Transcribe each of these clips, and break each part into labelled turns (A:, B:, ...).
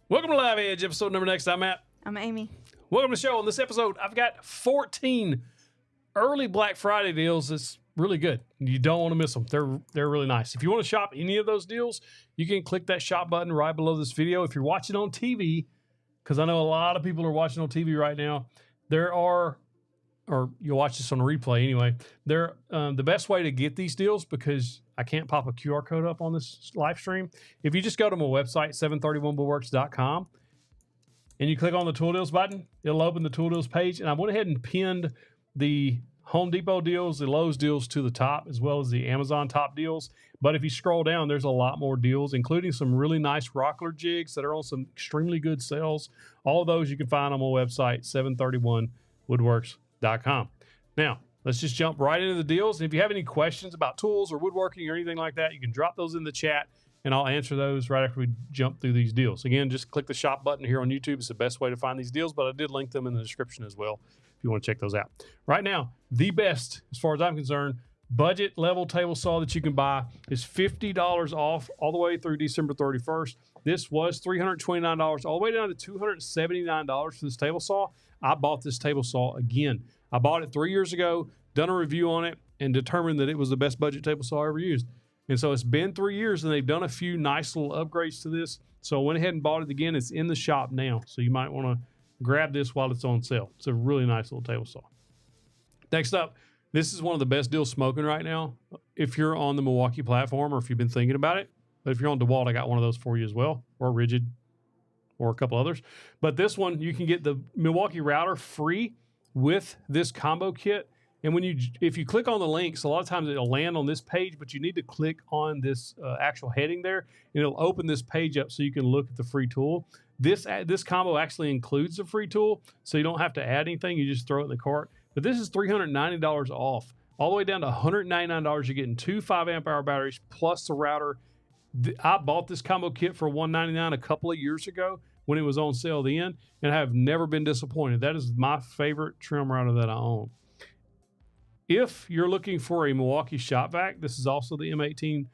A: Welcome to Live Edge, episode number next. I'm Matt.
B: I'm Amy.
A: Welcome to the show. On this episode, I've got 14 early Black Friday deals that's really good. You don't want to miss them. They're really nice. If you want to shop any of those deals, you can click that shop button right below this video. If you're watching on TV, because I know a lot of people are watching on TV right now, or you'll watch this on replay anyway, they're the best way to get these deals, because I can't pop a QR code up on this live stream. If you just go to my website, 731woodworks.com, and you click on the tool deals button, it'll open the tool deals page. And I went ahead and pinned the Home Depot deals, the Lowe's deals to the top, as well as the Amazon top deals. But if you scroll down, there's a lot more deals, including some really nice rockler jigs that are on some extremely good sales. All of those you can find on my website, 731woodworks.com. Now, let's just jump right into the deals. And if you have any questions about tools or woodworking or anything like that, you can drop those in the chat, and I'll answer those right after we jump through these deals. Again, just click the shop button here on YouTube. It's the best way to find these deals, but I did link them in the description as well if you want to check those out. Right now, the best, as far as I'm concerned, budget level table saw that you can buy is $50 off all the way through December 31st. This was $329 all the way down to $279 for this table saw. I bought this table saw again. I bought it 3 years ago, done a review on it, and determined that it was the best budget table saw I ever used. And so it's been 3 years, and they've done a few nice little upgrades to this. So I went ahead and bought it again. It's in the shop now, so you might want to grab this while it's on sale. It's a really nice little table saw. Next up, this is one of the best deals smoking right now if you're on the Milwaukee platform or if you've been thinking about it. But if you're on DeWalt, I got one of those for you as well, or Rigid, or a couple others. But this one, you can get the Milwaukee router free with this combo kit. And if you click on the links, a lot of times it'll land on this page, but you need to click on this actual heading there, and it'll open this page up so you can look at the free tool. This combo actually includes the free tool, so you don't have to add anything. You just throw it in the cart. But this is $390 off, all the way down to $199. You're getting two 5-amp-hour batteries plus the router. I bought this combo kit for $199 a couple of years ago when it was on sale then, and I have never been disappointed. That is my favorite trim router that I own. If you're looking for a Milwaukee shop vac, this is also the M18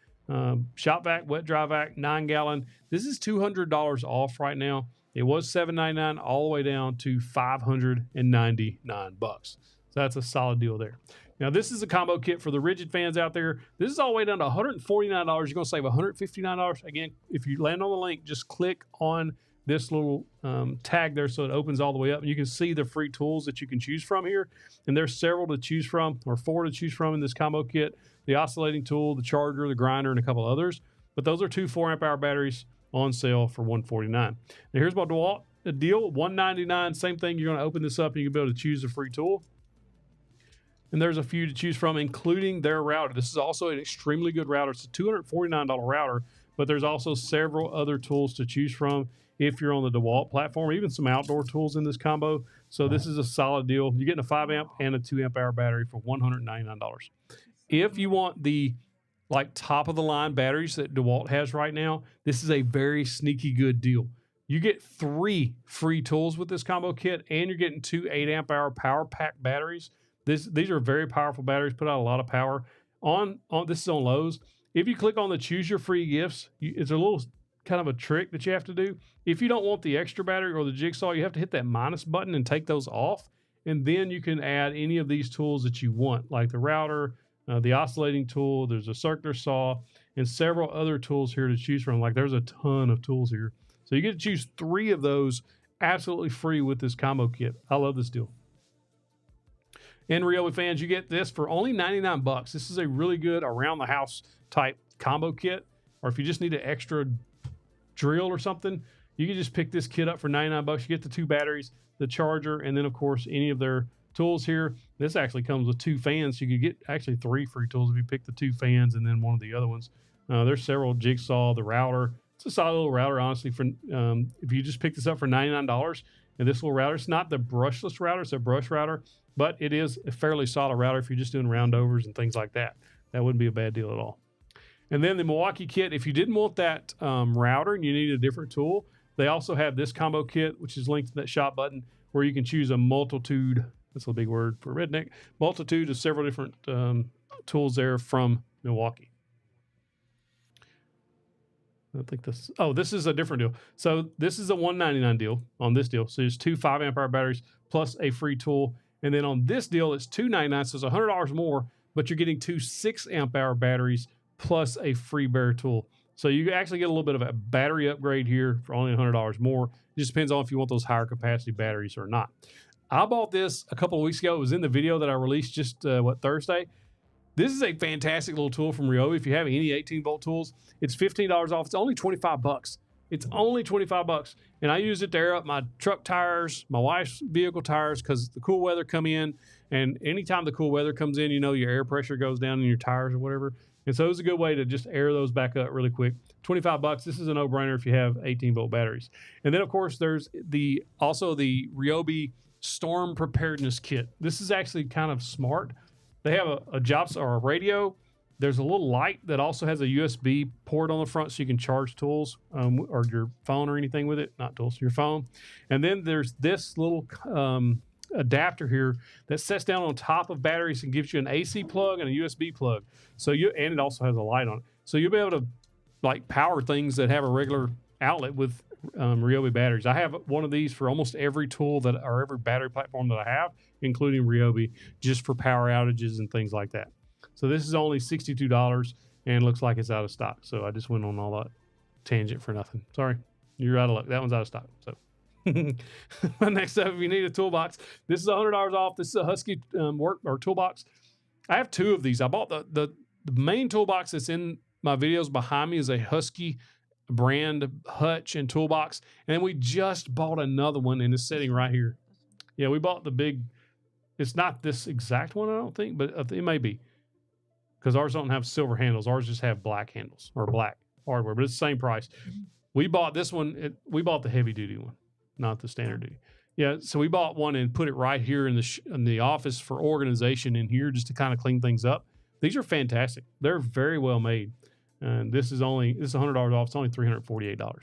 A: shop vac, wet dry vac, 9-gallon. This is $200 off right now. It was $799 all the way down to $599. So that's a solid deal there. Now, this is a combo kit for the Rigid fans out there. This is all the way down to $149. You're going to save $159. Again, if you land on the link, just click on this little tag there so it opens all the way up, and you can see the free tools that you can choose from here. And there's several to choose from, or 4 to choose from in this combo kit: the oscillating tool, the charger, the grinder, and a couple others. But those are two 4-amp-hour batteries on sale for $149. Now, here's my DeWalt deal, $199. Same thing. You're going to open this up, and you'll be able to choose a free tool. And there's a few to choose from, including their router. This is also an extremely good router. It's a $249 router, but there's also several other tools to choose from if you're on the DeWalt platform, even some outdoor tools in this combo. So this is a solid deal. You're getting a 5-amp and a 2-amp-hour battery for $199. If you want the top-of-the-line batteries that DeWalt has right now, this is a very sneaky good deal. You get 3 free tools with this combo kit, and you're getting 2 8-amp-hour power pack batteries. These are very powerful batteries, put out a lot of power. This is on Lowe's. If you click on the choose your free gifts, it's a little kind of a trick that you have to do. If you don't want the extra battery or the jigsaw, you have to hit that minus button and take those off. And then you can add any of these tools that you want, like the router, the oscillating tool, there's a circular saw, and several other tools here to choose from. Like, there's a ton of tools here. So you get to choose 3 of those absolutely free with this combo kit. I love this deal. And Ryobi fans, you get this for only $99. This is a really good around-the-house type combo kit. Or if you just need an extra drill or something, you can just pick this kit up for $99. You get the 2 batteries, the charger, and then, of course, any of their tools here. This actually comes with 2 fans. So you could get actually 3 free tools if you pick the 2 fans and then one of the other ones. There's several: jigsaw, the router. It's a solid little router, honestly. For if you just pick this up for $99, and this little router, it's not the brushless router, it's a brush router, but it is a fairly solid router if you're just doing roundovers and things like that. That wouldn't be a bad deal at all. And then the Milwaukee kit, if you didn't want that router and you need a different tool, they also have this combo kit, which is linked to that shop button, where you can choose a multitude, that's a big word for redneck, multitude of several different tools there from Milwaukee. I think this. Oh, this is a different deal. So this is a $199 deal on this deal. So there's 2 5-amp-hour batteries plus a free tool. And then on this deal, it's $299. So it's $100 more, but you're getting 2 6-amp-hour batteries plus a free bare tool. So you actually get a little bit of a battery upgrade here for only $100 more. It just depends on if you want those higher capacity batteries or not. I bought this a couple of weeks ago. It was in the video that I released just, Thursday. This is a fantastic little tool from Ryobi. If you have any 18-volt tools, it's $15 off. It's only $25. It's only $25. And I use it to air up my truck tires, my wife's vehicle tires, because the cool weather come in. And anytime the cool weather comes in, your air pressure goes down in your tires or whatever. And so it's a good way to just air those back up really quick. $25. This is a no-brainer if you have 18-volt batteries. And then, of course, there's also the Ryobi Storm Preparedness Kit. This is actually kind of smart. They have a job or a radio. There's a little light that also has a USB port on the front so you can charge tools or your phone or anything with it. Not tools, your phone. And then there's this little adapter here that sets down on top of batteries and gives you an AC plug and a USB plug. And it also has a light on it. So you'll be able to power things that have a regular outlet with Ryobi batteries. I have one of these for almost every tool or every battery platform that I have, including Ryobi, just for power outages and things like that. So this is only $62 and looks like it's out of stock. So I just went on all that tangent for nothing. Sorry, you're out of luck. That one's out of stock. So next up, if you need a toolbox, this is $100 off. This is a Husky work or toolbox. I have 2 of these. I bought the main toolbox that's in my videos behind me is a Husky brand hutch and toolbox, and then we just bought another one and it's sitting right here. Yeah, we bought the big. It's not this exact one, I don't think, but it may be because ours don't have silver handles. Ours just have black handles or black hardware, but it's the same price. We bought this one. We bought the heavy duty one, not the standard duty. Yeah, so we bought one and put it right here in the office for organization in here just to kind of clean things up. These are fantastic. They're very well made. And this is $100 off. It's only $348. And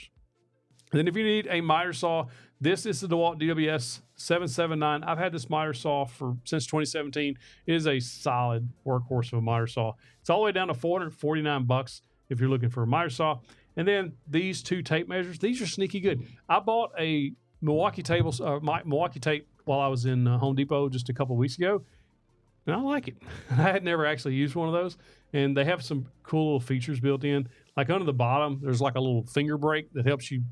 A: then if you need a miter saw, this is the DeWalt DWS 779. I've had this miter saw since 2017. It is a solid workhorse of a miter saw. It's all the way down to $449 if you're looking for a miter saw. And then these 2 tape measures, these are sneaky good. I bought a Milwaukee tape while I was in Home Depot just a couple of weeks ago. And I like it. I had never actually used one of those. And they have some cool little features built in. Like under the bottom, there's like a little finger brake that helps you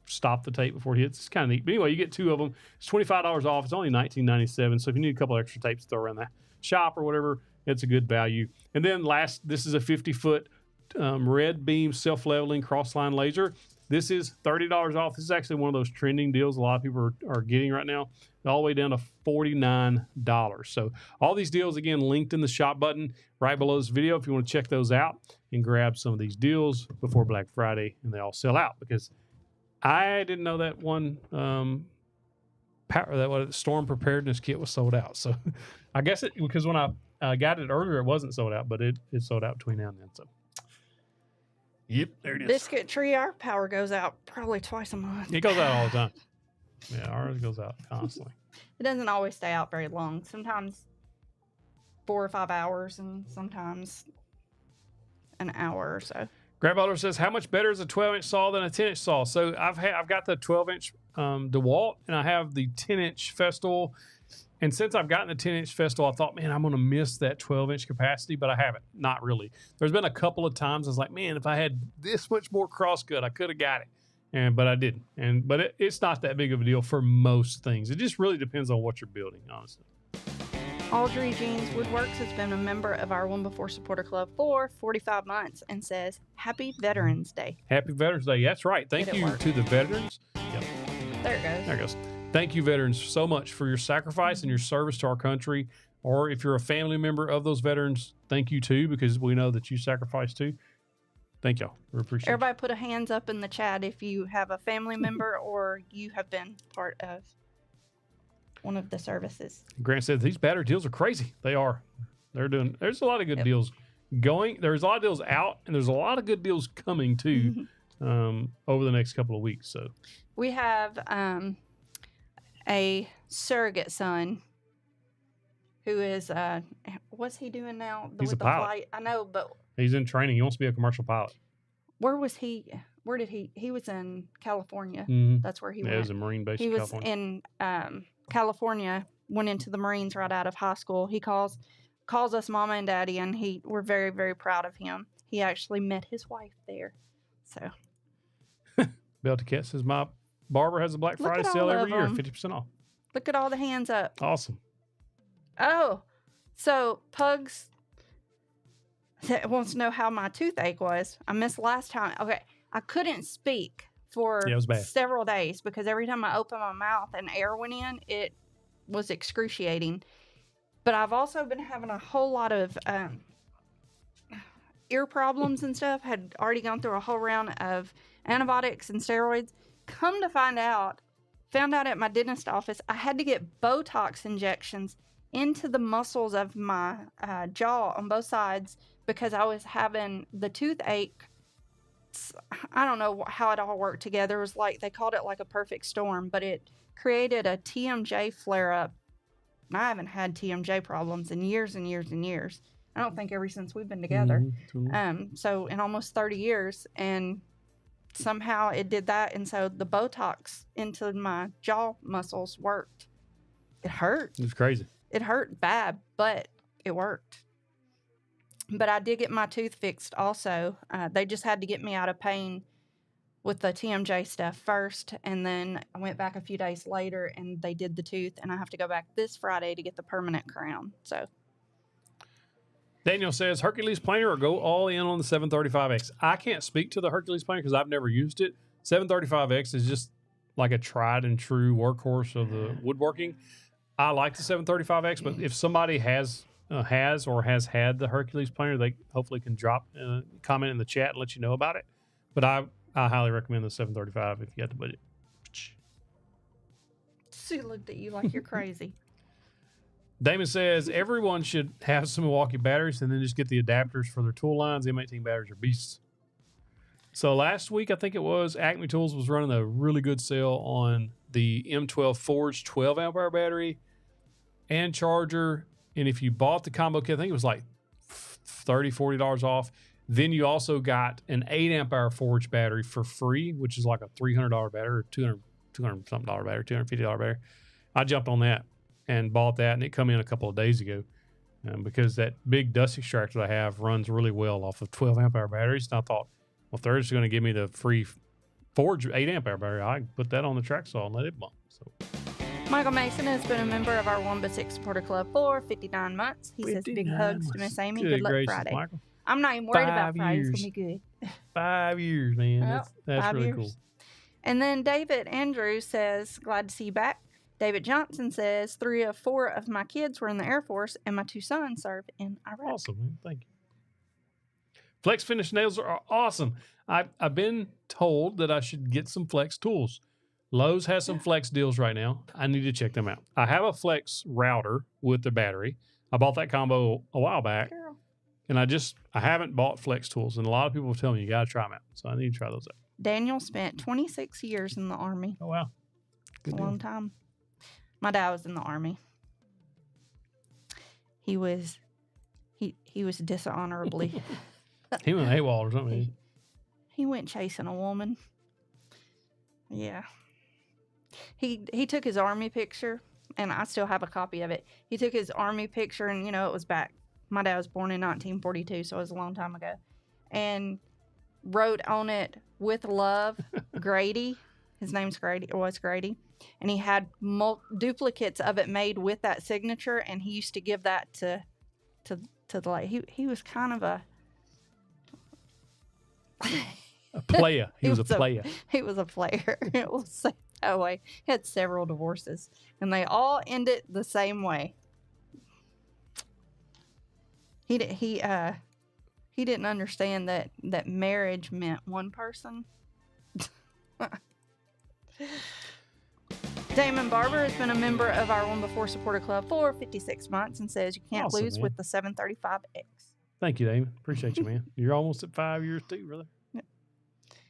A: stop the tape before it hits. It's kind of neat. But anyway, you get 2 of them. It's $25 off. It's only $19.97. So if you need a couple extra tapes to throw around the shop or whatever, it's a good value. And then this is a 50-foot red beam self-leveling cross-line laser. This is $30 off. This is actually one of those trending deals a lot of people are getting right now, all the way down to $49. So all these deals, again, linked in the shop button right below this video if you want to check those out and grab some of these deals before Black Friday and they all sell out, because I didn't know that one storm preparedness kit was sold out. So I guess because when I got it earlier, it wasn't sold out, but it sold out between now and then. So yep, there it is.
B: Biscuit tree, our power goes out probably twice a month.
A: It goes out all the time. Yeah, ours goes out constantly.
B: It doesn't always stay out very long. Sometimes 4 or 5 hours, and sometimes an hour or so.
A: Grab Butler says, how much better is a 12-inch saw than a 10-inch saw? So I've got the 12-inch DeWalt, and I have the 10-inch Festool. And since I've gotten the 10-inch Festool, I thought, man, I'm going to miss that 12-inch capacity, but I haven't. Not really. There's been a couple of times I was like, man, if I had this much more crosscut, I could have got it. But I didn't. But it's not that big of a deal for most things. It just really depends on what you're building, honestly.
B: Audrey Jeans Woodworks has been a member of our One Before Supporter Club for 45 months and says, Happy Veterans Day.
A: Happy Veterans Day. That's right. Thank you to the veterans. Yep.
B: There it goes.
A: There it goes. Thank you, veterans, so much for your sacrifice and your service to our country. Or if you're a family member of those veterans, thank you too, because we know that you sacrifice too. Thank y'all. We appreciate it.
B: Everybody put a hands up in the chat if you have a family member or you have been part of one of the services.
A: Grant said these battery deals are crazy. They are. There's a lot of good deals going. There's a lot of deals out, and there's a lot of good deals coming too over the next couple of weeks. So
B: we have a surrogate son who is what's he doing now?
A: He's a pilot.
B: Flight? I know, but
A: he's in training. He wants to be a commercial pilot.
B: Where was he where did he was in California.
A: Mhm.
B: That's where he
A: Yeah, it
B: went.
A: was a Marine base
B: He
A: in
B: was
A: California.
B: in California, went into the Marines right out of high school. He calls us Mama and Daddy, and we're very, very proud of him. He actually met his wife there. So
A: Belty Cat says, my barber has a Black
B: Look
A: Friday
B: at
A: sale
B: all
A: every
B: of
A: year,
B: 'em.
A: 50% off.
B: look at all the hands up.
A: Awesome.
B: Oh, so Pugs wants to know how my toothache was. I missed last time. Okay, I couldn't speak for
A: Yeah, it was bad.
B: several days because every time I opened my mouth and air went in, it was excruciating. But I've also been having a whole lot of ear problems and stuff. Had already gone through a whole round of antibiotics and steroids. Come to found out at my dentist office, I had to get Botox injections into the muscles of my jaw on both sides because I was having the toothache. I don't know how it all worked together. It was like, they called it like a perfect storm, but it created a TMJ flare up. I haven't had TMJ problems in years and years and years. I don't think ever since we've been together. So in almost 30 years, and somehow it did that. And so the Botox into my jaw muscles worked. It hurt.
A: It was crazy.
B: It hurt bad, but it worked. But I did get my tooth fixed also. They just had to get me out of pain with the TMJ stuff first. And then I went back a few days later and they did the tooth. And I have to go back this Friday to get the permanent crown. So
A: Daniel says, Hercules planer or go all in on the 735X. I can't speak to the Hercules planer because I've never used it. 735X is just like a tried and true workhorse of the woodworking. I like the 735X, but if somebody has or has had the Hercules planer, they hopefully can drop a comment in the chat and let you know about it. But I highly recommend the 735 if you got the budget.
B: Sue looked at you like you're crazy.
A: Damon says everyone should have some Milwaukee batteries and then just get the adapters for their tool lines. The M18 batteries are beasts. So last week, I think it was, Acme Tools was running a really good sale on the M12 Forge 12 amp hour battery and charger. And if you bought the combo kit, I think it was like $30, $40 off. Then you also got an 8 amp hour Forge battery for free, which is like a $300 battery or $200 something battery, $250 battery. I jumped on that and bought that, and it come in a couple of days ago because that big dust extractor I have runs really well off of 12 amp hour batteries. And I thought, well, if they're just going to give me the free Forge 8 amp hour battery, I can put that on the track saw and let it bump. So
B: Michael Mason has been a member of our 1x6 supporter club for 59 months. He says big hugs to Miss Amy. Good luck
A: gracious,
B: Friday.
A: Michael.
B: I'm not even worried about
A: 5
B: Friday.
A: years.
B: It's going to be good.
A: 5 years, man.
B: Yep,
A: That's
B: 5
A: really
B: years.
A: cool.
B: And then David Andrews says, glad to see you back. David Johnson says, 3 of 4 of my kids were in the Air Force, and my 2 sons serve in Iraq.
A: Awesome, man. Thank you. Flex finish nails are awesome. I've been told that I should get some Flex tools. Lowe's has some Flex deals right now. I need to check them out. I have a Flex router with the battery. I bought that combo a while back,
B: Girl.
A: and I haven't bought Flex tools, and a lot of people tell me you got to try them out. So I need to try those out.
B: Daniel spent 26 years in the Army.
A: Oh, wow. Good
B: A
A: deal.
B: long time. My dad was in the Army. He was dishonorably.
A: He went AWOL or something.
B: He went chasing a woman. Yeah. He took his Army picture, and I still have a copy of it. He took his Army picture, and, it was back. My dad was born in 1942, so it was a long time ago. And wrote on it, with love, Grady. His name's Grady, or was Grady. And he had duplicates of it made with that signature, and he used to give that to the lady. He was kind of a
A: player. He was a player.
B: He was a player. It will say that way. He had several divorces, and they all ended the same way. He didn't understand that marriage meant one person. Damon Barber has been a member of our One Before Supporter Club for 56 months and says you can't
A: Awesome,
B: lose
A: man.
B: with the 735X.
A: Thank you, Damon. Appreciate you, man. You're almost at 5 years too, brother.
B: Yep.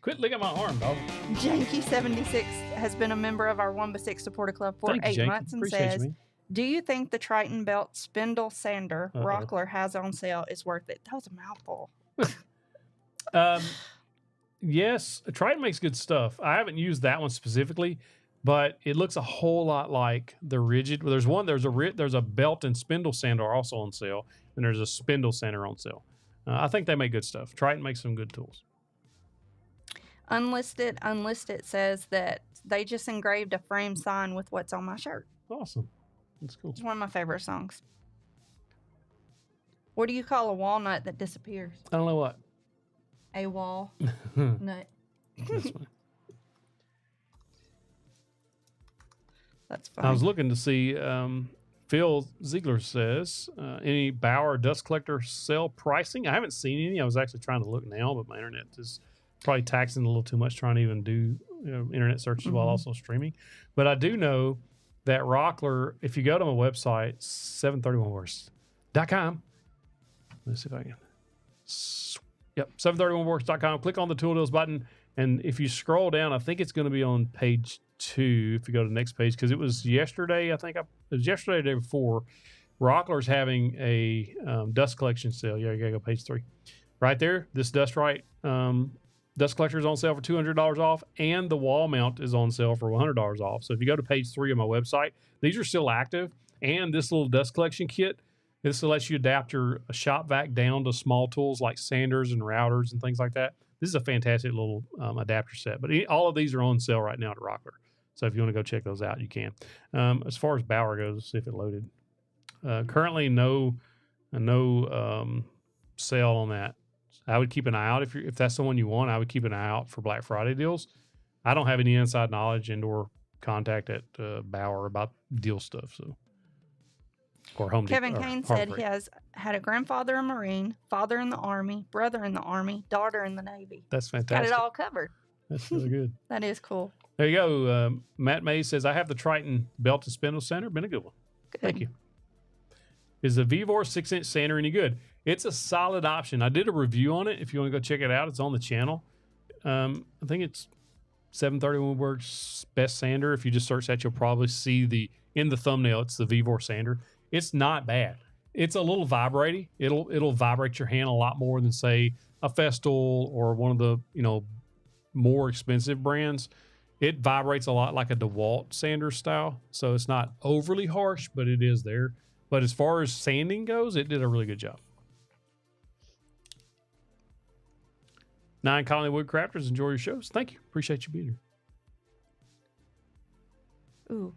A: Quit licking my arm, dog.
B: Janky76 has been a member of our 1x6 Supporter Club for
A: Thank you,
B: 8
A: Janky.
B: months and
A: Appreciate
B: says,
A: you, man.
B: do you think the Triton Belt Spindle Sander
A: Uh-oh.
B: Rockler has on sale is worth it? That was a mouthful.
A: Yes, Triton makes good stuff. I haven't used that one specifically, but it looks a whole lot like the Rigid. Well, there's a belt and spindle sander also on sale, and there's a spindle sander on sale. I think they make good stuff. Triton makes some good tools.
B: Unlisted says that they just engraved a frame sign with what's on my shirt.
A: Awesome. That's cool.
B: It's one of my favorite songs. What do you call a walnut that disappears?
A: I don't know what.
B: A wall nut.
A: That's funny.
B: That's fun.
A: I was looking to see, Phil Ziegler says, any Bauer dust collector sale pricing? I haven't seen any. I was actually trying to look now, but my internet is probably taxing a little too much trying to even do internet searches while also streaming. But I do know that Rockler, if you go to my website, 731works.com. Let's see if I can. Yep, 731works.com. Click on the Tool Deals button. And if you scroll down, I think it's going to be on page 2 if you go to the next page, because it was yesterday, it was yesterday or the day before. Rockler's having a dust collection sale. Yeah, you got to go page 3. Right there, this Dust Right dust collector is on sale for $200 off, and the wall mount is on sale for $100 off. So if you go to page 3 of my website, these are still active. And this little dust collection kit, this lets you adapt your shop vac down to small tools like sanders and routers and things like that. This is a fantastic little adapter set. But all of these are on sale right now at Rockler. So if you want to go check those out, you can. As far as Bauer goes, let's see if it loaded. Currently, no sale on that. I would keep an eye out if that's the one you want. I would keep an eye out for Black Friday deals. I don't have any inside knowledge and/or contact at Bauer about deal stuff. So, or Home
B: Kevin
A: Depot,
B: Kane
A: Harbor
B: said
A: Freight.
B: he has had a grandfather a Marine, father in the Army, brother in the Army, daughter in the Navy.
A: That's
B: Got
A: fantastic.
B: it all covered.
A: That's really good.
B: That is cool.
A: There you go. Matt Mays says, I have the Triton belt and spindle sander. Been a good one.
B: Good.
A: Thank you. Is the Vevor 6-inch sander any good? It's a solid option. I did a review on it. If you want to go check it out, it's on the channel. I think it's 731 Woodworks best sander. If you just search that, you'll probably see in the thumbnail, it's the Vevor sander. It's not bad. It's a little vibrating. It'll vibrate your hand a lot more than, say, a Festool or one of the more expensive brands. It vibrates a lot like a DeWalt sander style, so it's not overly harsh, but it is there. But as far as sanding goes, it did a really good job. 9 Colony Woodcrafters, enjoy your shows. Thank you. Appreciate you being here.
B: Ooh.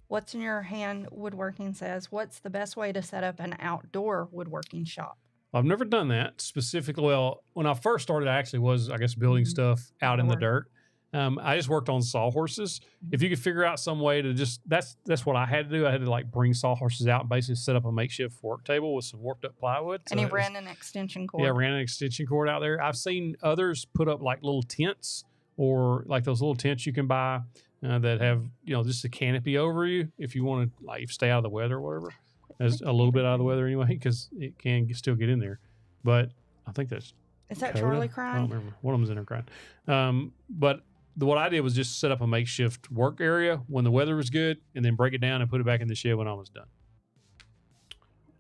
B: What's in your hand woodworking says, what's the best way to set up an outdoor woodworking shop?
A: I've never done that specifically. Well, when I first started, I actually was, I guess, building stuff out in the dirt. I just worked on sawhorses. If you could figure out some way to that's what I had to do. I had to like bring sawhorses out and basically set up a makeshift work table with some warped up plywood.
B: And he ran an extension cord.
A: Yeah, ran an extension cord out there. I've seen others put up like little tents, or like those little tents you can buy that have, just a canopy over you if you want to like stay out of the weather or whatever. As a little bit out of the weather anyway, because it can still get in there. But I think that's
B: Is that
A: Coda?
B: Charlie
A: I
B: crying?
A: don't remember. One of them's in there crying. But what I did was just set up a makeshift work area when the weather was good, and then break it down and put it back in the shed when I was done.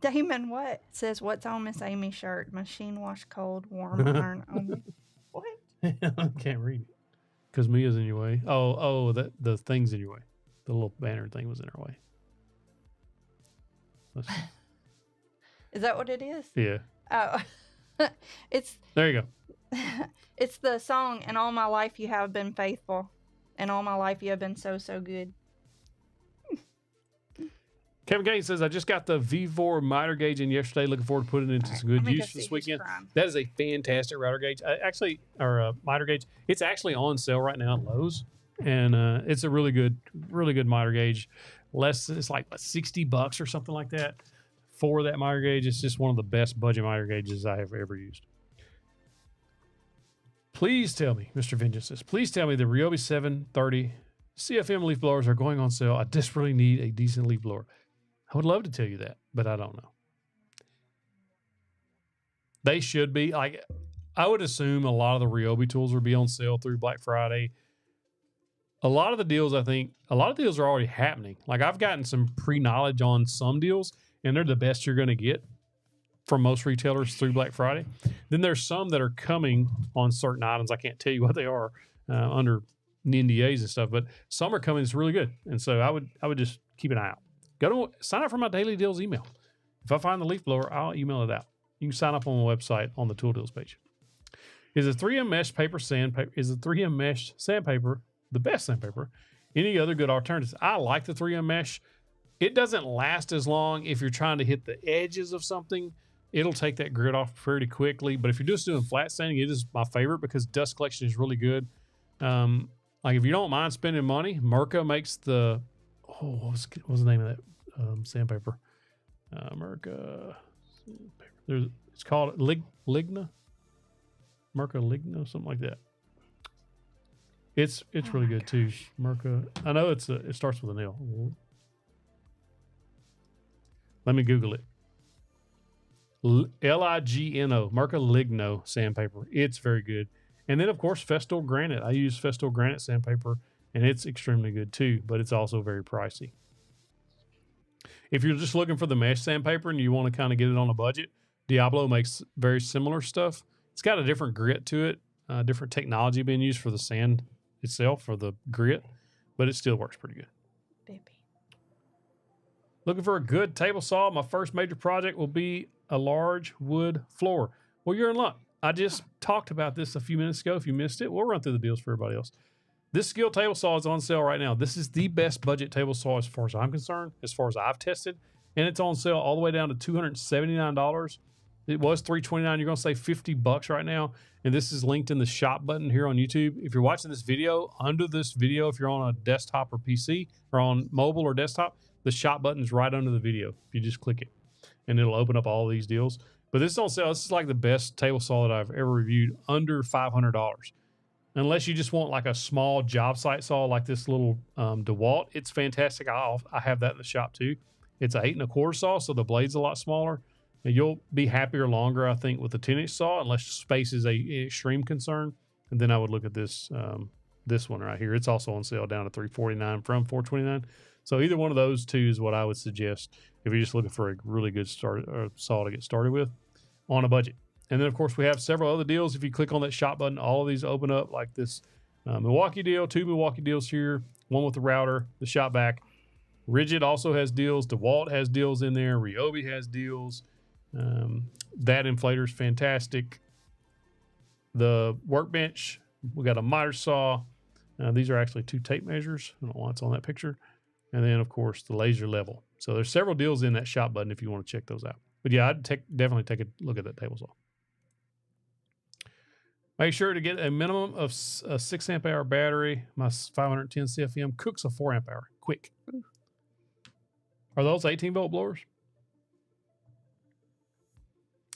B: Damon what? Says, what's on Miss Amy's shirt? Machine wash cold, warm iron only. What?
A: I can't read it because Mia's in your way. Oh, the thing's in your way. The little banner thing was in our way.
B: Is that what it is?
A: Yeah.
B: Oh,
A: There you go.
B: It's the song, and all my life you have been faithful, and all my life you have been so, so good.
A: Kevin Gaines says, I just got the V4 miter gauge in yesterday. Looking forward to putting it into some good use this weekend. That is a fantastic router gauge. Miter gauge. It's actually on sale right now at Lowe's, and it's a really good miter gauge. It's like $60 or something like that for that miter gauge. It's just one of the best budget miter gauges I have ever used. Please tell me, Mr. Vengeance says, please tell me the Ryobi 730 CFM leaf blowers are going on sale. I desperately need a decent leaf blower. I would love to tell you that, but I don't know. They should be. I would assume a lot of the Ryobi tools will be on sale through Black Friday. A lot of the deals are already happening. Like, I've gotten some pre-knowledge on some deals, and they're the best you're going to get. for most retailers through Black Friday. Then there's some that are coming on certain items. I can't tell you what they are under NDAs and stuff, but some are coming. It's really good, and so I would just keep an eye out. Go to sign up for my daily deals email. If I find the leaf blower, I'll email it out. You can sign up on my website on the tool deals page. Is a 3M mesh sandpaper the best sandpaper? Any other good alternatives? I like the 3M mesh. It doesn't last as long if you're trying to hit the edges of something. It'll take that grit off pretty quickly. But if you're just doing flat sanding, it is my favorite because dust collection is really good. Like if you don't mind spending money, Mirka makes the what was the name of that sandpaper? Mirka. It's called Ligna. Mirka Ligna, something like that. It's really good too. Mirka. I know it starts with an L. Let me Google it. Ligno, Mirka Ligno sandpaper. It's very good. And then, of course, Festool Granite. I use Festool Granite sandpaper, and it's extremely good too, but it's also very pricey. If you're just looking for the mesh sandpaper and you want to kind of get it on a budget, Diablo makes very similar stuff. It's got a different grit to it, different technology being used for the sand itself, for the grit, but it still works pretty good.
B: Baby.
A: Looking for a good table saw? My first major project will be a large wood floor. Well, you're in luck. I just talked about this a few minutes ago. If you missed it, we'll run through the deals for everybody else. This Skill table saw is on sale right now. This is the best budget table saw as far as I'm concerned, as far as I've tested, and it's on sale all the way down to $279. It was $329. You're going to save $50 right now, and this is linked in the shop button here on YouTube. If you're watching this video, under this video, if you're on a desktop or PC or on mobile or desktop, the shop button is right under the video. If you just click it, and it'll open up all these deals. But this is on sale. This is like the best table saw that I've ever reviewed, under $500. Unless you just want like a small job site saw like this little DeWalt, it's fantastic. I have that in the shop too. It's an 8 1/4 saw, so the blade's a lot smaller. And you'll be happier longer, I think, with the 10-inch saw, unless space is an extreme concern. And then I would look at this this one right here. It's also on sale down to $349 from $429. So either one of those two is what I would suggest if you're just looking for a really good saw to get started with on a budget. And then, of course, we have several other deals. If you click on that shop button, all of these open up like this Milwaukee deal, 2 Milwaukee deals here, one with the router, the shop vac. Rigid also has deals. DeWalt has deals in there. Ryobi has deals. That inflator is fantastic. The workbench, we got a miter saw. These are actually 2 tape measures. I don't know why it's on that picture. And then, of course, the laser level. So there's several deals in that shop button if you want to check those out. But yeah, I'd definitely take a look at that table saw. Make sure to get a minimum of a 6 amp hour battery. My 510 CFM cooks a 4 amp hour. Quick. Are those 18 volt blowers?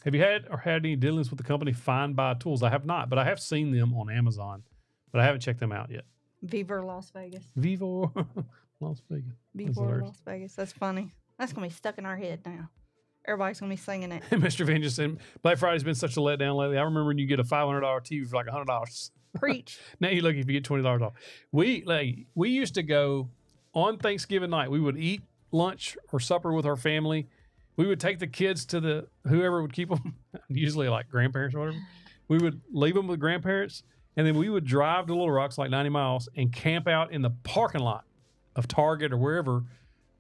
A: Have you had any dealings with the company Find Buy Tools? I have not, but I have seen them on Amazon, but I haven't checked them out yet.
B: Vivor Las Vegas.
A: Vivor Las Vegas.
B: Vivor Las Vegas. That's funny. That's going to be stuck in our head now. Everybody's going to be singing it.
A: Mr. Van just said, Black Friday's been such a letdown lately. I remember when you get a $500 TV for like $100.
B: Preach.
A: Now you look if you get $20 off. We used to go on Thanksgiving night. We would eat lunch or supper with our family. We would take the kids to the whoever would keep them, usually like grandparents or whatever. We would leave them with grandparents, and then we would drive to Little Rock's like 90 miles and camp out in the parking lot of Target or wherever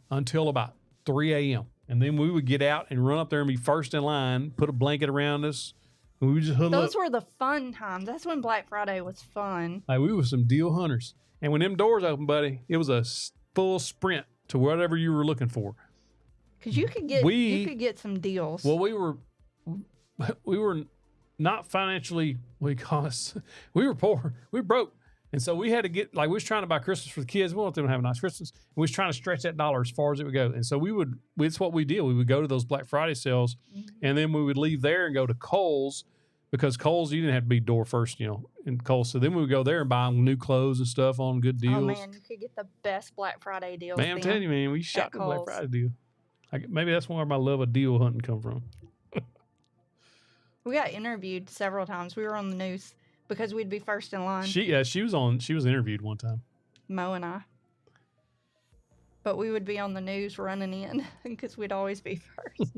A: until about 3 a.m. And then we would get out and run up there and be first in line, put a blanket around us, and we would just huddle up.
B: Those were the fun times. That's when Black Friday was fun.
A: Like we were some deal hunters. And when them doors opened, buddy, it was a full sprint to whatever you were looking for.
B: Because you could get some deals.
A: Well, we were not financially, we were poor. We were broke. And so we had to get, like, we was trying to buy Christmas for the kids. We want them to have a nice Christmas. And we was trying to stretch that dollar as far as it would go. And so it's what we did. We would go to those Black Friday sales, and then we would leave there and go to Kohl's, because Kohl's, you didn't have to be door first, in Kohl's. So then we would go there and buy new clothes and stuff on good deals.
B: Oh, man, you could get the best Black Friday deals.
A: Man, I'm telling you, man, we shot the Black Friday deal. Maybe that's where my love of deal hunting come from.
B: We got interviewed several times. We were on the news because we'd be first in line.
A: She was interviewed one time.
B: Mo and I. But we would be on the news running in because we'd always be first.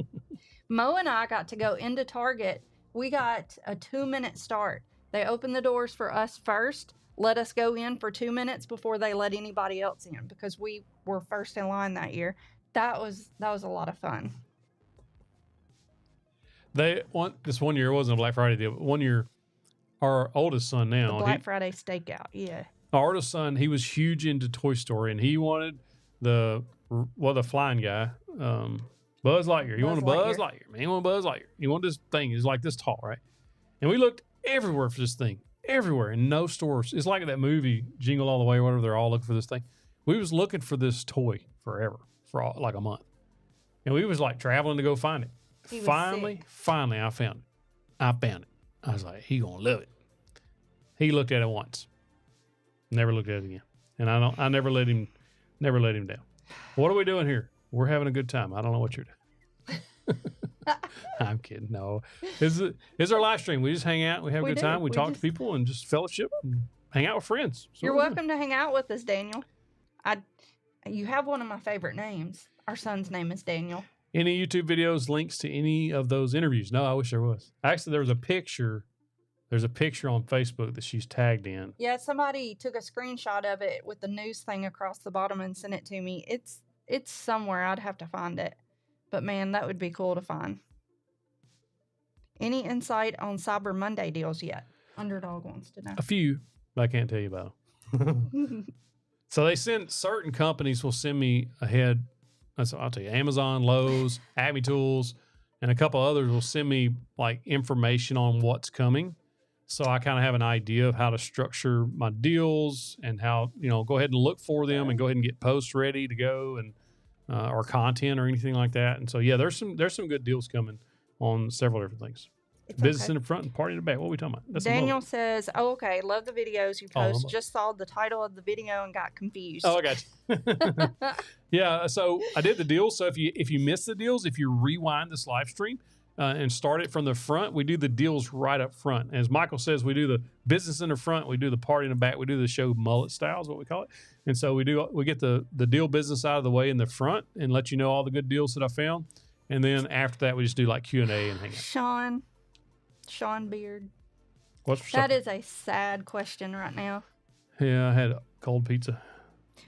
B: Mo and I got to go into Target. We got a 2-minute start. They opened the doors for us first, let us go in for 2 minutes before they let anybody else in because we were first in line that year. That was a lot of fun.
A: This one year, it wasn't a Black Friday deal, but one year, our oldest son
B: The
A: now,
B: Black Friday stakeout, yeah.
A: our oldest son, he was huge into Toy Story, and he wanted the flying guy, Buzz Lightyear. He wanted a Buzz Lightyear, man. He wanted Buzz Lightyear. He wanted this thing. It's like this tall, right? And we looked everywhere for this thing, everywhere, in no stores. It's like that movie, Jingle All the Way, or whatever. They're all looking for this thing. We was looking for this toy forever, like a month. And we was like traveling to go find it. Finally, I found it. I was like, he gonna love it. He looked at it once. Never looked at it again. And I never let him down. What are we doing here? We're having a good time. I don't know what you're doing. I'm kidding. No. It's our live stream. We just hang out. We have a good time. We talk to people and just fellowship and hang out with friends. So
B: you're welcome to hang out with us, Daniel. You have one of my favorite names. Our son's name is Daniel.
A: Any YouTube videos, links to any of those interviews? No, I wish there was. Actually, there was a picture. There's a picture on Facebook that she's tagged in.
B: Yeah, somebody took a screenshot of it with the news thing across the bottom and sent it to me. It's somewhere. I'd have to find it. But man, that would be cool to find. Any insight on Cyber Monday deals yet? Underdog wants to know.
A: A few, but I can't tell you about them. So they send, certain companies will send me ahead. I'll tell you, Amazon, Lowe's, Acme Tools, and a couple others will send me like information on what's coming. So I kind of have an idea of how to structure my deals and how, go ahead and look for them and go ahead and get posts ready to go and or content or anything like that. And so, yeah, there's some good deals coming on several different things. Business in the front and party in the back. What are we talking about? That's
B: Daniel says, "Oh, okay. Love the videos you post. Just saw the title of the video and got confused."
A: Oh, I got you. Yeah. So I did the deals. So if you miss the deals, if you rewind this live stream and start it from the front, we do the deals right up front. As Michael says, we do the business in the front, we do the party in the back, we do the show mullet style is what we call it. And so we get the deal business out of the way in the front and let you know all the good deals that I found. And then after that, we just do like Q&A and hang out.
B: Sean Beard.
A: That
B: is a sad question right now.
A: Yeah, I had a cold pizza.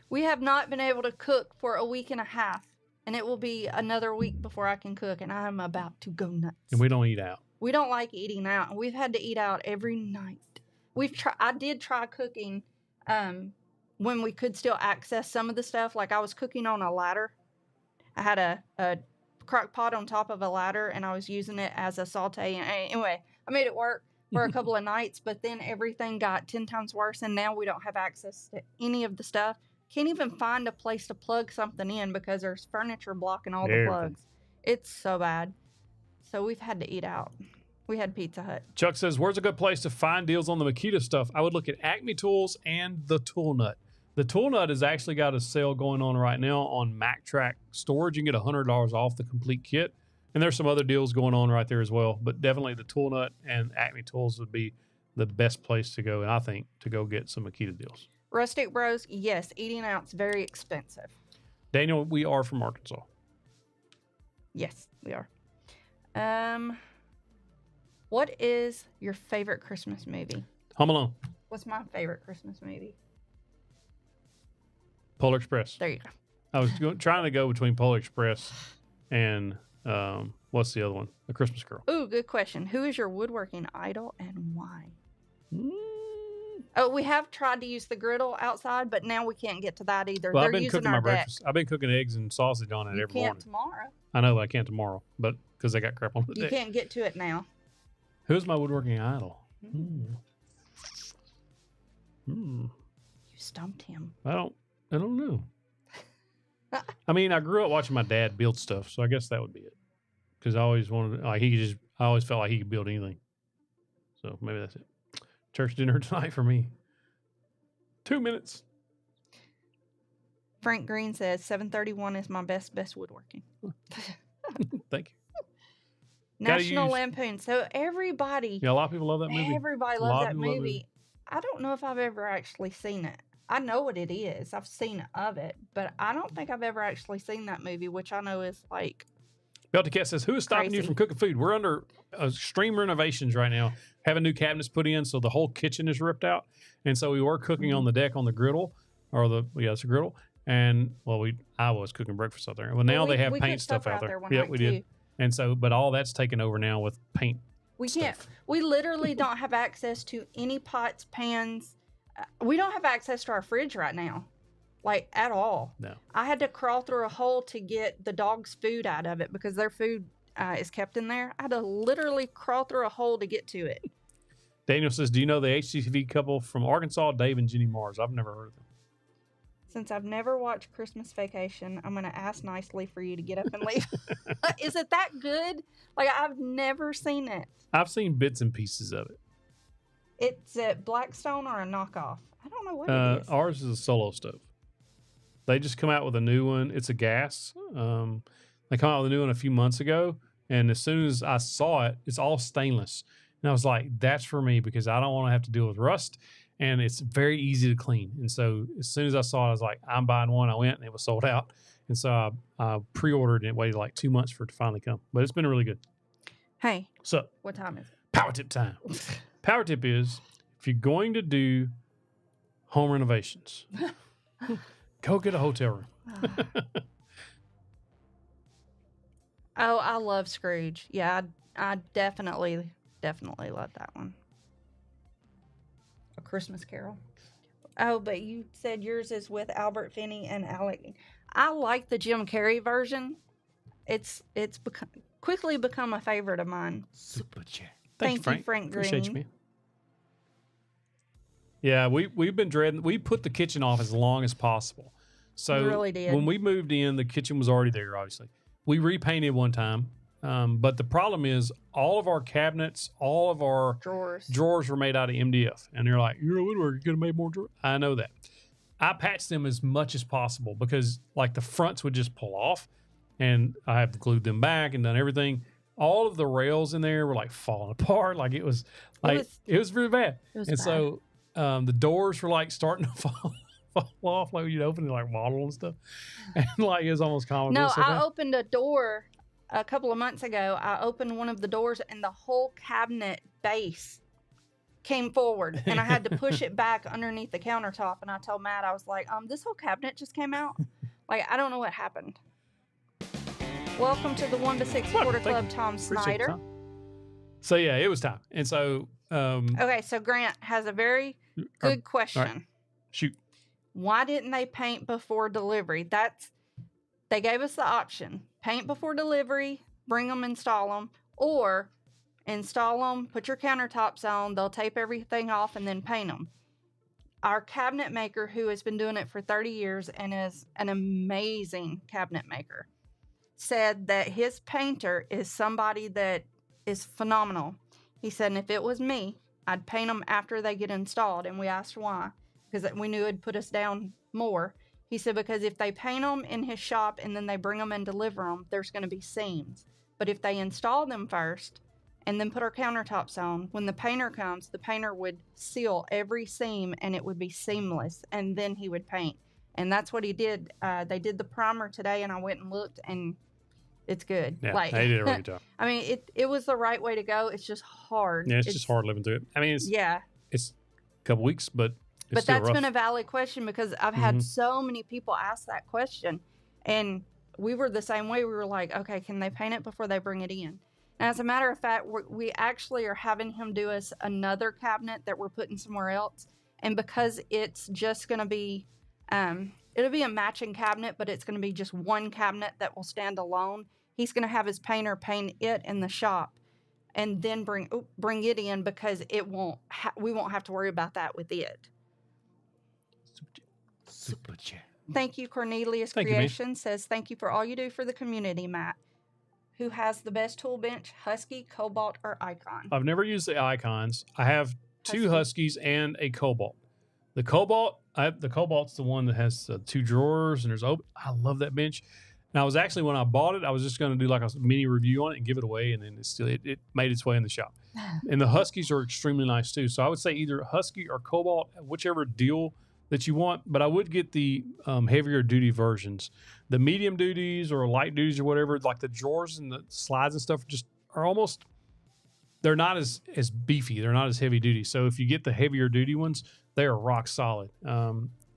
B: We have not been able to cook for a week and a half, and it will be another week before I can cook, and I'm about to go nuts.
A: And we don't eat out.
B: We don't like eating out, and we've had to eat out every night. I did try cooking when we could still access some of the stuff. Like I was cooking on a ladder. I had a crock pot on top of a ladder, and I was using it as a saute. And anyway, I made it work for a couple of nights, but then everything got 10 times worse, and now we don't have access to any of the stuff. Can't even find a place to plug something in because there's furniture blocking all the plugs. It's so bad. So we've had to eat out. We had Pizza Hut.
A: Chuck says, where's a good place to find deals on the Makita stuff? I would look at Acme Tools and the Tool Nut. The Tool Nut has actually got a sale going on right now on MacTrack storage. You can get $100 off the complete kit. And there's some other deals going on right there as well. But definitely the Tool Nut and Acme Tools would be the best place to go, and I think, to go get some Makita deals.
B: Rustic Bros, yes, eating out's very expensive.
A: Daniel, we are from Arkansas.
B: Yes, we are. What is your favorite Christmas movie?
A: Home Alone.
B: What's my favorite Christmas movie?
A: Polar Express.
B: There you go.
A: I was trying to go between Polar Express and what's the other one? A Christmas Carol.
B: Ooh, good question. Who is your woodworking idol and why? Oh, we have tried to use the griddle outside, but now we can't get to that either.
A: Well,
B: They're
A: I've been
B: using
A: cooking
B: our
A: my breakfast. I've been cooking eggs and sausage on it every morning.
B: You can't tomorrow.
A: I know, but I can't tomorrow, but because they got crap on the deck.
B: You can't get to it now.
A: Who's my woodworking idol?
B: You stumped him.
A: I don't know. I mean, I grew up watching my dad build stuff, so I guess that would be it. Because I always wanted, I always felt like he could build anything. So maybe that's it. Church dinner tonight for me. 2 minutes.
B: Frank Green says 731 is my best woodworking.
A: Thank you.
B: National Lampoon. So everybody.
A: Yeah, a lot of people love that movie.
B: Everybody loves that movie. I don't know if I've ever actually seen it. I know what it is. I've seen of it, but I don't think I've ever actually seen that movie, which I know is like
A: Belty Cat says, who is stopping you
B: Crazy.
A: from cooking food? We're under extreme renovations right now. Having new cabinets put in, so the whole kitchen is ripped out. And so we were cooking on the deck on the griddle, it's a griddle. And I was cooking breakfast out there. Well, now they have
B: we
A: paint
B: cooked
A: stuff
B: supper
A: out there.
B: one
A: Yeah,
B: night
A: we
B: too.
A: did. And so, but all that's taken over now with paint.
B: We
A: stuff.
B: can't. We literally don't have access to any pots, pans. We don't have access to our fridge right now, like at all.
A: No.
B: I had to crawl through a hole to get the dog's food out of it because their food is kept in there. I had to literally crawl through a hole to get to it.
A: Daniel says, do you know the HTV couple from Arkansas, Dave and Jenny Mars? I've never heard of them.
B: Since I've never watched Christmas Vacation, I'm going to ask nicely for you to get up and leave. Is it that good? Like, I've never seen it.
A: I've seen bits and pieces of it.
B: It's at Blackstone or a knockoff? I don't know what it is.
A: Ours is a solo stove. They just come out with a new one. It's a gas. They come out with a new one a few months ago. And as soon as I saw it, it's all stainless. And I was like, that's for me because I don't want to have to deal with rust. And it's very easy to clean. And so as soon as I saw it, I was like, I'm buying one. I went and it was sold out. And so I pre-ordered and it waited like 2 months for it to finally come. But it's been really good.
B: Hey,
A: So
B: what time is it?
A: power tip time. Power tip is if you're going to do home renovations, go get a hotel room.
B: Oh, I love Scrooge. Yeah, I definitely love that one. A Christmas Carol. Oh, but you said yours is with Albert Finney and Alec. I like the Jim Carrey version. It's quickly become a favorite of mine.
A: Super chat.
B: Thank you, Frank
A: Appreciate you,
B: Green.
A: man. Yeah, we've been dreading. We put the kitchen off as long as possible. So
B: We really did.
A: when we moved in, the kitchen was already there. Obviously, we repainted one time, but the problem is all of our cabinets, all of our drawers were made out of MDF, and they're like, "You're a woodworker, you could have made more drawers." I know that. I patched them as much as possible because like the fronts would just pull off, and I have glued them back and done everything. All of the rails in there were like falling apart. Like it was really bad.
B: It was
A: And
B: bad.
A: so the doors were like starting to fall off. Like you'd open it like waddle and stuff. And like it was almost comical.
B: No,
A: So
B: I opened a door a couple of months ago. I opened one of the doors and the whole cabinet base came forward and I had to push it back underneath the countertop. And I told Matt, I was like, this whole cabinet just came out. Like, I don't know what happened. Welcome to the 1 to 6 Quarter Club, Tom
A: appreciate
B: Snyder.
A: the time. So yeah, it was time. And so
B: Okay, so Grant has a very good question.
A: Shoot.
B: Why didn't they paint before delivery? They gave us the option: paint before delivery, bring them, install them, or install them, put your countertops on, they'll tape everything off, and then paint them. Our cabinet maker, who has been doing it for 30 years and is an amazing cabinet maker, said that his painter is somebody that is phenomenal. He said, and if it was me, I'd paint them after they get installed. And we asked why, because we knew it'd put us down more. He said, because if they paint them in his shop and then they bring them and deliver them, there's going to be seams. But if they install them first and then put our countertops on, when the painter comes, the painter would seal every seam and it would be seamless. And then he would paint. And that's what he did. They did the primer today and I went and looked and it's good.
A: Yeah,
B: like,
A: they did a really good job.
B: I mean, it was the right way to go. It's just hard.
A: Yeah, it's just hard living through it. I mean, it's a couple weeks, but it's still
B: that's
A: rough.
B: been a valid question because I've had so many people ask that question. And we were the same way. We were like, okay, can they paint it before they bring it in? And as a matter of fact, we actually are having him do us another cabinet that we're putting somewhere else. And because it's just going to be, it'll be a matching cabinet, but it's going to be just one cabinet that will stand alone. He's going to have his painter paint it in the shop and then bring it in because we won't have to worry about that with it.
A: Super chat.
B: Thank you, Cornelius
A: Thank you,
B: Creation says, thank you for all you do for the community, Matt. Who has the best tool bench, Husky, Cobalt, or Icon?
A: I've never used the Icons. I have two
B: Husky.
A: Huskies and a Cobalt. The Cobalt's the one that has 2 drawers and there's open. I love that bench. And I was actually, when I bought it, I was just going to do like a mini review on it and give it away. And then it made its way in the shop. And the Huskies are extremely nice too. So I would say either Husky or Cobalt, whichever deal that you want, but I would get the heavier duty versions. The medium duties or light duties or whatever, like the drawers and the slides and stuff, just are almost, they're not as beefy. They're not as heavy duty. So if you get the heavier duty ones, they are rock solid.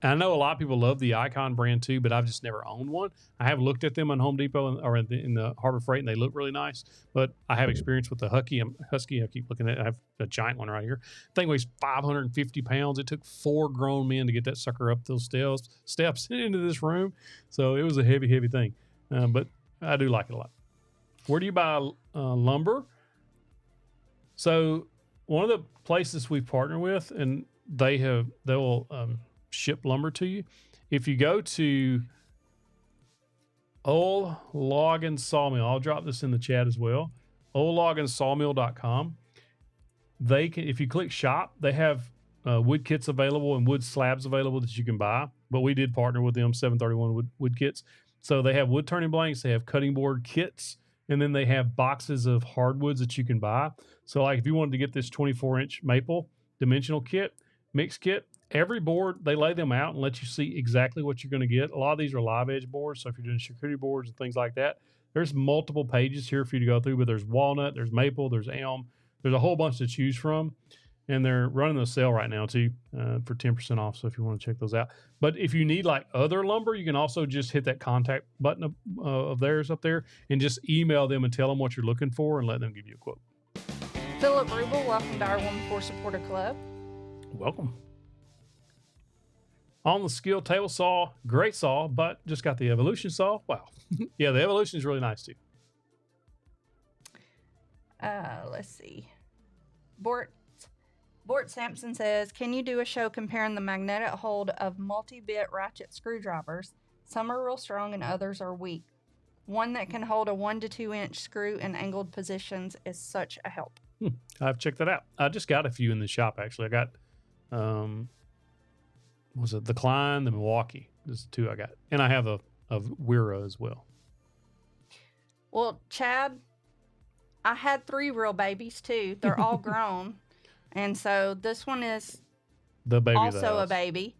A: I know a lot of people love the Icon brand too, but I've just never owned one. I have looked at them on Home Depot or in the Harbor Freight, and they look really nice. But I have experience with the Husky. I keep looking at it. I have a giant one right here. Thing weighs 550 pounds. It took 4 grown men to get that sucker up those steps into this room. So it was a heavy, heavy thing. But I do like it a lot. Where do you buy lumber? So one of the places we partner with, and they'll ship lumber to you. If you go to Old Log and Sawmill, I'll drop this in the chat as well. oldlogandsawmill.com. They can, if you click shop, they have wood kits available and wood slabs available that you can buy. But we did partner with them, 731 wood kits. So they have wood turning blanks, they have cutting board kits, and then they have boxes of hardwoods that you can buy. So like if you wanted to get this 24-inch maple dimensional kit, mix kit, every board, they lay them out and let you see exactly what you're going to get. A lot of these are live edge boards. So if you're doing charcuterie boards and things like that, there's multiple pages here for you to go through, but there's walnut, there's maple, there's elm. There's a whole bunch to choose from. And they're running a sale right now too for 10% off. So if you want to check those out. But if you need like other lumber, you can also just hit that contact button of theirs up there and just email them and tell them what you're looking for and let them give you a quote.
B: Philip Rubel, welcome to our Woman Force Supporter Club.
A: Welcome. On the Skill table saw, great saw, but just got the Evolution saw. Wow. Yeah, the Evolution is really nice too.
B: Let's see. Bort Sampson says, can you do a show comparing the magnetic hold of multi-bit ratchet screwdrivers? Some are real strong and others are weak. One that can hold a 1 to 2 inch screw in angled positions is such a help.
A: I've checked that out. I just got a few in the shop actually. I got was it the Klein, the Milwaukee? There's 2 I got. And I have a Wera as well.
B: Well, Chad, I had 3 real babies too. They're all grown. And so this one is
A: the baby
B: also a baby.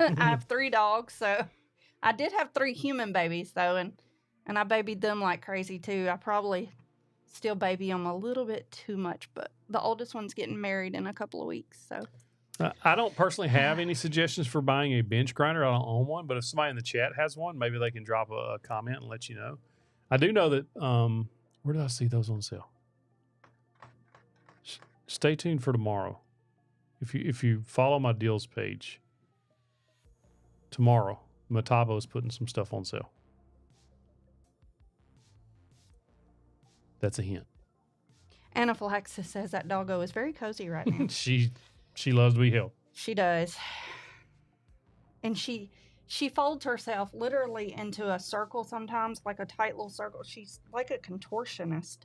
B: I have 3 dogs. So I did have 3 human babies though. And I babied them like crazy too. I probably still baby them a little bit too much, but the oldest one's getting married in a couple of weeks. So
A: I don't personally have any suggestions for buying a bench grinder. I don't own one, but if somebody in the chat has one, maybe they can drop a comment and let you know. I do know that, where did I see those on sale? Stay tuned for tomorrow. If you follow my deals page, tomorrow, Metabo is putting some stuff on sale. That's a hint.
B: Anaphylaxis says that doggo is very cozy right now.
A: She loves to be held.
B: She does. And she folds herself literally into a circle sometimes, like a tight little circle. She's like a contortionist.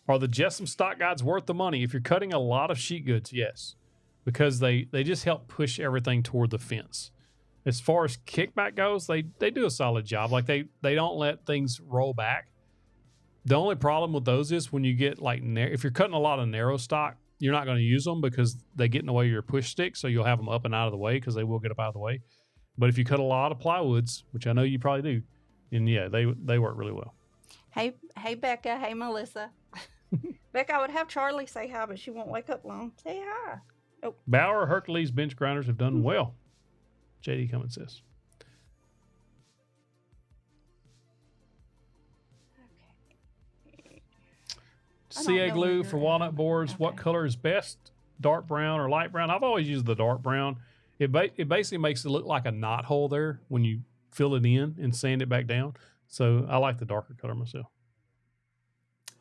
A: Are the Jessom stock guides worth the money? If you're cutting a lot of sheet goods, yes. Because they just help push everything toward the fence. As far as kickback goes, they do a solid job. Like they don't let things roll back. The only problem with those is when you get like, if you're cutting a lot of narrow stock, you're not going to use them because they get in the way of your push stick. So you'll have them up and out of the way because they will get up out of the way. But if you cut a lot of plywoods, which I know you probably do, and yeah, they work really well.
B: Hey, Becca. Hey, Melissa. Becca, I would have Charlie say hi, but she won't wake up long. Say hi. Oh.
A: Bauer Hercules bench grinders have done well. JD Cummins says. CA glue for walnut boards. Okay. What color is best? Dark brown or light brown? I've always used the dark brown. It basically makes it look like a knot hole there when you fill it in and sand it back down. So I like the darker color myself.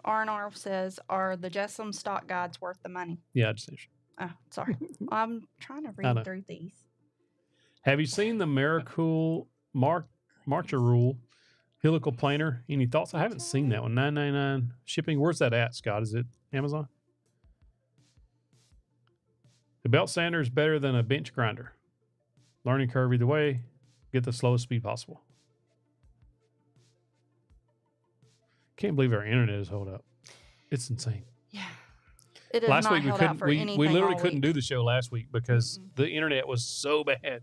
B: R&R says, are the Jessom stock guides worth the money?
A: Yeah, I just finished.
B: Oh, sorry. I'm trying to read through these.
A: Have you seen the Miracle Marcher Rule helical planer? Any thoughts? I haven't seen that one. $9.99 shipping. Where's that at, Scott? Is it Amazon? The belt sander is better than a bench grinder. Learning curve either way. Get the slowest speed possible. Can't believe our internet is hold up. It's insane.
B: Yeah. It has
A: Last
B: not
A: week we
B: held out
A: couldn't.
B: for
A: We
B: anything
A: literally
B: all
A: couldn't
B: week.
A: do the show last week because the internet was so bad,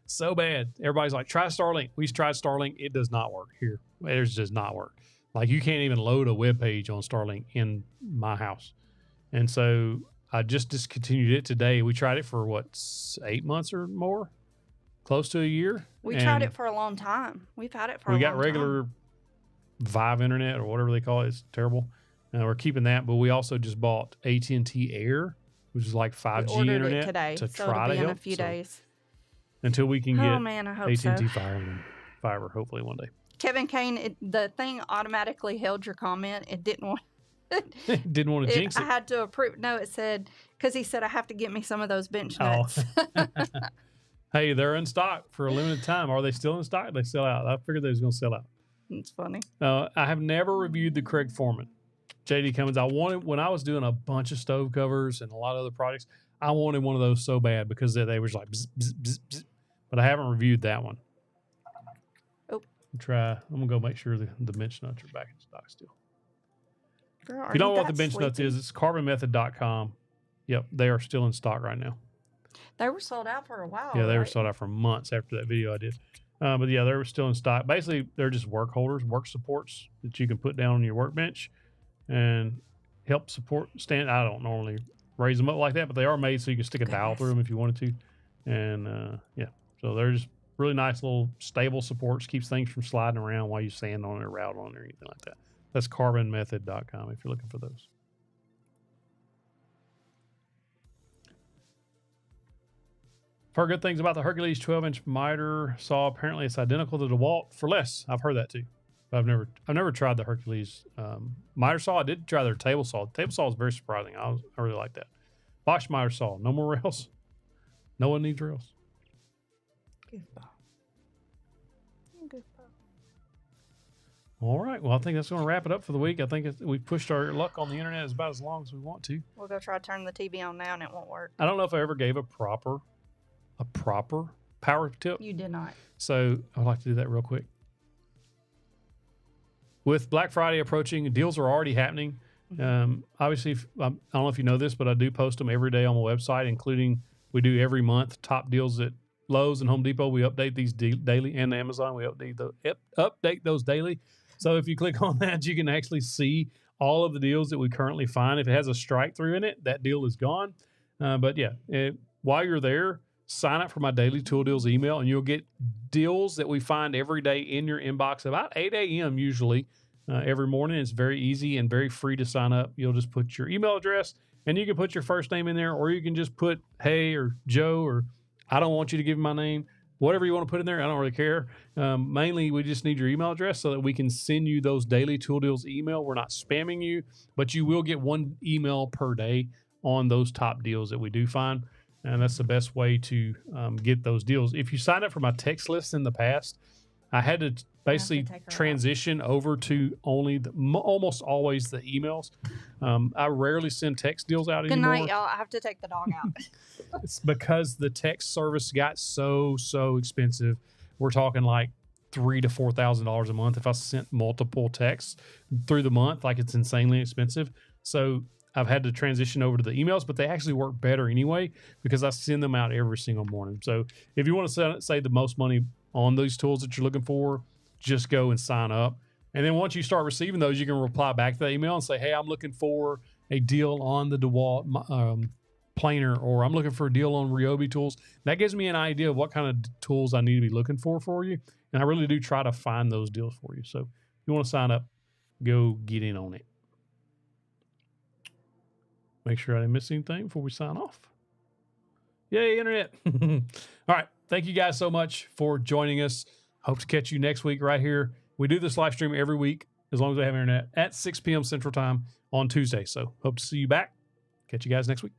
A: so bad. Everybody's like, try Starlink. We tried Starlink. It does not work here. It does not work. Like you can't even load a web page on Starlink in my house, and so I just discontinued it today. We tried it for what 8 months or more, close to a year.
B: We tried it for a long time. We've had it for a
A: We
B: long
A: got regular
B: time.
A: Vive internet or whatever they call it. It's terrible. We're keeping that, but we also just bought AT&T Air, which is like 5G
B: We ordered
A: internet
B: it today,
A: to
B: so
A: try
B: it'll
A: to
B: be
A: help.
B: in a few days.
A: Until we can
B: Oh
A: get
B: man, I hope
A: AT&T
B: so.
A: fiber, hopefully one day.
B: Kevin Kane, the thing automatically held your comment. It didn't want.
A: Didn't want to jinx it.
B: I had to approve. No, it said because he said I have to get me some of those bench
A: Oh.
B: nuts.
A: Hey, they're in stock for a limited time. Are they still in stock? They sell out. I figured they was going to sell out.
B: It's funny.
A: I have never reviewed the Craig Foreman. JD Cummins. When I was doing a bunch of stove covers and a lot of other projects, I wanted one of those so bad because they was like, bzz, bzz, bzz, bzz. But I haven't reviewed that one.
B: Oh.
A: I'm gonna go make sure the bench nuts are back in stock still.
B: Girl,
A: If you don't know what the bench nuts is, it's carbonmethod.com. Yep, they are still in stock right now.
B: They were sold out for a while.
A: Yeah, they were
B: right?
A: sold out for months after that video I did. But yeah, they were still in stock. Basically, they're just work holders, work supports that you can put down on your workbench and help support stand. I don't normally raise them up like that, but they are made so you can stick a dowel through them if you wanted to. And yeah, so they're just really nice little stable supports, keeps things from sliding around while you sand on it or route on it or anything like that. That's carbonmethod.com if you're looking for those. I've heard good things about the Hercules 12-inch miter saw. Apparently, it's identical to the DeWalt for less. I've heard that too. But I've never tried the Hercules miter saw. I did try their table saw. The table saw was very surprising. I really like that. Bosch miter saw. No more rails. No one needs rails.
B: Goofball.
A: All right. Well, I think that's going to wrap it up for the week. I think we've pushed our luck on the internet as about as long as we want to.
B: We'll go try to turn the TV on now and it won't work.
A: I don't know if I ever gave a proper power tip.
B: You did not.
A: So I'd like to do that real quick. With Black Friday approaching, deals are already happening. Obviously, I don't know if you know this, but I do post them every day on my website, including we do every month top deals at Lowe's and Home Depot. We update these daily, and Amazon. We update those daily. So if you click on that, you can actually see all of the deals that we currently find. If it has a strike through in it, that deal is gone. But yeah, while you're there, sign up for my daily tool deals email, and you'll get deals that we find every day in your inbox about 8 a.m. usually every morning. It's very easy and very free to sign up. You'll just put your email address, and you can put your first name in there, or you can just put hey or Joe, or I don't want you to give me my name. Whatever you want to put in there, I don't really care. Mainly, we just need your email address so that we can send you those daily tool deals email. We're not spamming you, but you will get one email per day on those top deals that we do find. And that's the best way to get those deals. If you sign up for my text list in the past, I had to basically transition over to only almost always the emails. I rarely send text deals out anymore.
B: Good night, y'all. I have to take the dog out.
A: It's because the text service got so expensive. We're talking like $3,000 to $4,000 a month if I sent multiple texts through the month. Like, it's insanely expensive. So I've had to transition over to the emails, but they actually work better anyway because I send them out every single morning. So if you want to save the most money on those tools that you're looking for, just go and sign up. And then once you start receiving those, you can reply back to the email and say, hey, I'm looking for a deal on the DeWalt planer, or I'm looking for a deal on Ryobi tools. That gives me an idea of what kind of tools I need to be looking for you. And I really do try to find those deals for you. So if you want to sign up, go get in on it. Make sure I didn't miss anything before we sign off. Yay, internet. All right. Thank you guys so much for joining us. Hope to catch you next week right here. We do this live stream every week, as long as I have internet, at 6 p.m. Central Time on Tuesday. So hope to see you back. Catch you guys next week.